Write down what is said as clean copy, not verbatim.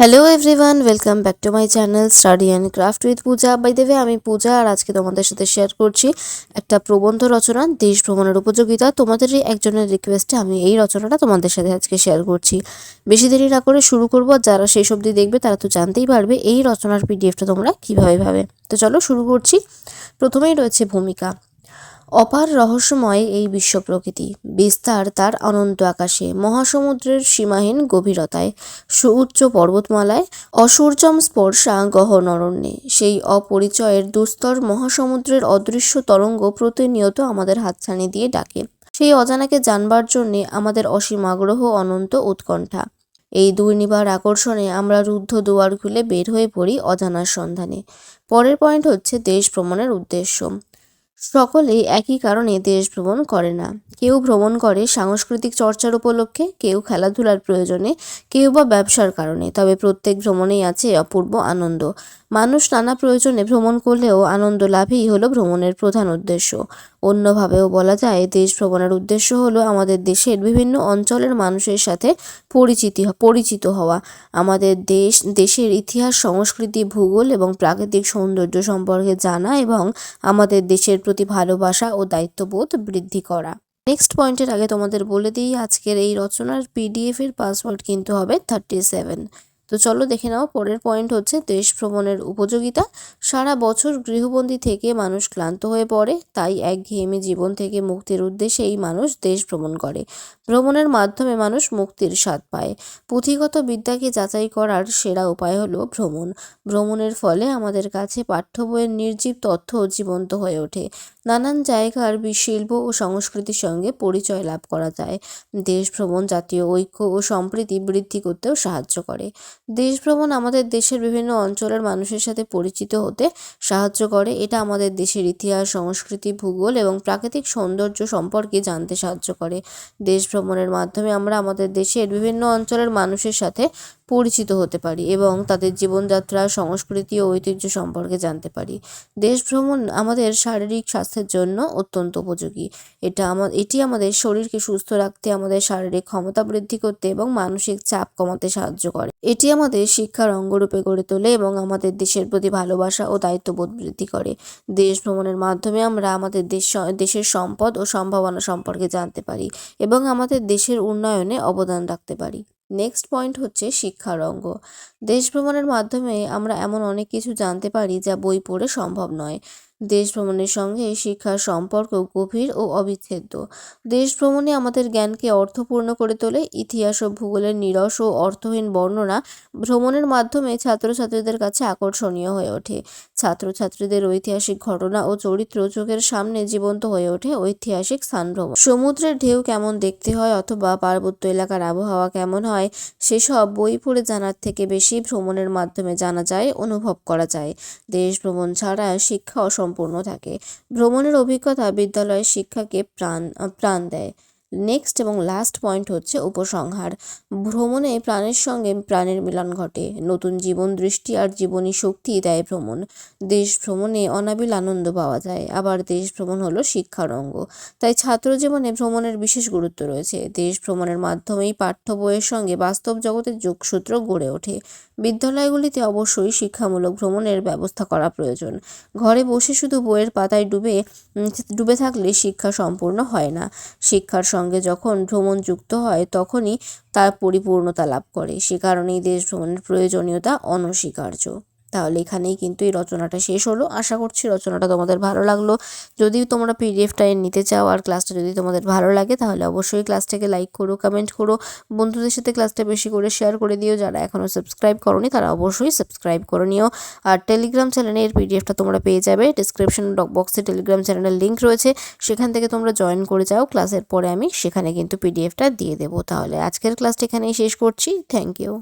Hello everyone, welcome back to my channel study and craft with Puja. By the way, আমি পূজা আর আজকে তোমাদের সাথে share করছি একটা প্রবন্ধ রচনা, দেশ ভ্রমণের উপযোগিতা। তোমাদেরই একজনের রিকোয়েস্টে আমি এই রচনাটা তোমাদের সাথে আজকে শেয়ার করছি। বেশি দেরি না করে শুরু করব। আর যারা শেষ অবধি দেখবে তারা তো জানতেই পারবে এই রচনার পিডিএফটা তোমরা কীভাবে পাবে। তো চলো শুরু করছি। প্রথমেই রয়েছে ভূমিকা। অপার রহস্যময় এই বিশ্ব প্রকৃতি, বিস্তার তার অনন্ত আকাশে, মহাসমুদ্রের সীমাহীন গভীরতায়, সুউচ্চ পর্বতমালায়, অসূর্যম স্পর্শা গহন অরণ্যে। সেই অপরিচয়ের দুস্তর মহাসমুদ্রের অদৃশ্য তরঙ্গ প্রতিনিয়ত আমাদের হাতছানি দিয়ে ডাকে। সেই অজানাকে জানবার জন্যে আমাদের অসীম আগ্রহ, অনন্ত উৎকণ্ঠা। এই দুর্নিবার আকর্ষণে আমরা রুদ্ধ দুয়ার খুলে বের হয়ে পড়ি অজানার সন্ধানে। পরের পয়েন্ট হচ্ছে দেশ ভ্রমণের উদ্দেশ্য। সকলেই একই কারণে দেশ ভ্রমণ করে না। কেউ ভ্রমণ করে সাংস্কৃতিক চর্চার উপলক্ষে, কেউ খেলাধুলার প্রয়োজনে, কেউ বা ব্যবসার কারণে। তবে প্রত্যেক ভ্রমণেই আছে অপূর্ব আনন্দ। মানুষ নানা প্রয়োজনে ভ্রমণ করলেও আনন্দ লাভই হলো ভ্রমণের প্রধান উদ্দেশ্য। অন্যভাবেও বলা যায়, দেশ ভ্রমণের উদ্দেশ্য হলো আমাদের দেশের বিভিন্ন অঞ্চলের মানুষের সাথে পরিচিত হওয়া, আমাদের দেশের ইতিহাস, সংস্কৃতি, ভূগোল এবং প্রাকৃতিক সৌন্দর্য সম্পর্কে জানা এবং আমাদের দেশের প্রতি ভালোবাসা ও দায়িত্ববোধ বৃদ্ধি করা। নেক্সট পয়েন্টের আগে তোমাদের বলে দিই, আজকের এই রচনার পিডিএফ এর পাসওয়ার্ড কিন্তু হবে 37। তো চলো দেখে নাও। পরের পয়েন্ট হচ্ছে দেশ ভ্রমণের উপযোগিতা। সারা বছর গৃহবন্দী থেকে মানুষ ক্লান্ত হয়ে পড়ে, তাই একঘেয়েমি জীবন থেকে মুক্তির উদ্দেশ্যে এই মানুষ দেশ ভ্রমণ করে। ভ্রমণের মাধ্যমে মানুষ মুক্তির স্বাদ পায়। পুঁথিগত বিদ্যাকে যাচাই করার সেরা উপায় হলো ভ্রমণ। ভ্রমণের ফলে আমাদের কাছে পাঠ্য বইয়ের নির্জীব তথ্য জীবন্ত হয়ে ওঠে। নানান জায়গার শিল্প ও সংস্কৃতির সঙ্গে পরিচয় লাভ করা যায়। দেশ ভ্রমণ জাতীয় ঐক্য ও সম্প্রীতি বৃদ্ধি করতেও সাহায্য করে। দেশ ভ্রমণ আমাদের দেশের বিভিন্ন অঞ্চলের মানুষের সাথে পরিচিত হতে সাহায্য করে। এটা আমাদের দেশের ইতিহাস, সংস্কৃতি, ভূগোল এবং প্রাকৃতিক সৌন্দর্য সম্পর্কে জানতে সাহায্য করে। দেশ ভ্রমণের মাধ্যমে আমরা আমাদের দেশের বিভিন্ন অঞ্চলের মানুষের সাথে পরিচিত হতে পারি এবং তাদের জীবনযাত্রা, সংস্কৃতি ও ঐতিহ্য সম্পর্কে জানতে পারি। দেশ ভ্রমণ আমাদের শারীরিক স্বাস্থ্যের জন্য অত্যন্ত উপযোগী। এটি আমাদের শরীরকে সুস্থ রাখতে, আমাদের শারীরিক ক্ষমতা বৃদ্ধি করতে এবং মানসিক চাপ কমাতে সাহায্য করে। এটি আমাদের শিক্ষার অঙ্গরূপে গড়ে তোলে এবং আমাদের দেশের প্রতি ভালোবাসা ও দায়িত্ববোধ বৃদ্ধি করে। দেশ ভ্রমণের মাধ্যমে আমরা আমাদের দেশের সম্পদ ও সম্ভাবনা সম্পর্কে জানতে পারি এবং আমাদের দেশের উন্নয়নে অবদান রাখতে পারি। নেক্সট পয়েন্ট হচ্ছে শিক্ষার অঙ্গ। দেশ ভ্রমণের মাধ্যমে আমরা এমন অনেক কিছু জানতে পারি যা বই পড়ে সম্ভব নয়। দেশ ভ্রমণের সঙ্গে শিক্ষার সম্পর্ক গভীর ও অবিচ্ছেদ্য। দেশ ভ্রমণে আমাদের জ্ঞানকে অর্থপূর্ণ করে তোলে। ইতিহাস ও ভূগোলের নিরস ও অর্থহীন বর্ণনা ভ্রমণের মাধ্যমে ছাত্রছাত্রীদের কাছে আকর্ষণীয় হয়ে ওঠে। ছাত্রছাত্রীদের ঐতিহাসিক ঘটনা ও চরিত্র চোখের সামনে জীবন্ত হয়ে ওঠে। ঐতিহাসিক স্থান ভ্রমণ, সমুদ্রের ঢেউ কেমন দেখতে হয় অথবা পার্বত্য এলাকার আবহাওয়া কেমন হয়, সেসব বই পড়ে জানার থেকে বেশি ভ্রমণের মাধ্যমে জানা যায়, অনুভব করা যায়। দেশ ভ্রমণ ছাড়া শিক্ষা অসম্পূর্ণ থাকে। ভ্রমণের অভিজ্ঞতা বিদ্যালয়ের শিক্ষাকে প্রাণ দেয়। নেক্সট এবং লাস্ট পয়েন্ট হচ্ছে উপসংহার। ভ্রমণে প্রাণের সঙ্গে প্রাণের মিলন ঘটে। নতুন জীবন দৃষ্টি আর জীবনী শক্তি দেয় ভ্রমণ। দেশ ভ্রমণে অনাবিল আনন্দ পাওয়া যায়। আবার দেশ ভ্রমণ হলো শিক্ষার অঙ্গ। তাই ছাত্র জীবনে ভ্রমণের বিশেষ গুরুত্ব রয়েছে। দেশ ভ্রমণের মাধ্যমেই পাঠ্য বইয়ের সঙ্গে বাস্তব জগতের যোগসূত্র গড়ে ওঠে। বিদ্যালয়গুলিতে অবশ্যই শিক্ষামূলক ভ্রমণের ব্যবস্থা করা প্রয়োজন। ঘরে বসে শুধু বইয়ের পাতায় ডুবে থাকলে শিক্ষা সম্পূর্ণ হয় না। শিক্ষার সঙ্গে যখন ভ্রমণ যুক্ত হয় তখনই তার পরিপূর্ণতা লাভ করে। সে কারণেই দেশ ভ্রমণের প্রয়োজনীয়তা অনস্বীকার্য। তাহলে এখানেই কিন্তু এই রচনাটা শেষ হলো। আশা করছি রচনাটা তোমাদের ভালো লাগলো। যদি তোমরা পিডিএফটা নিতে চাও আর ক্লাসটা যদি তোমাদের ভালো লাগে তাহলে অবশ্যই ক্লাসটাকে লাইক করো, কমেন্ট করো, বন্ধুদের সাথে ক্লাসটা বেশি করে শেয়ার করে দিও। যারা এখনও সাবস্ক্রাইব করোনি তারা অবশ্যই সাবস্ক্রাইব করে নিও। আর টেলিগ্রাম চ্যানেলে এর পিডিএফটা তোমরা পেয়ে যাবে। ডিসক্রিপশন বক্সে টেলিগ্রাম চ্যানেলের লিঙ্ক রয়েছে, সেখান থেকে তোমরা জয়েন করে যাও। ক্লাসের পরে আমি সেখানে কিন্তু পিডিএফটা দিয়ে দেবো। তাহলে আজকের ক্লাসটা এখানেই শেষ করছি। Thank you.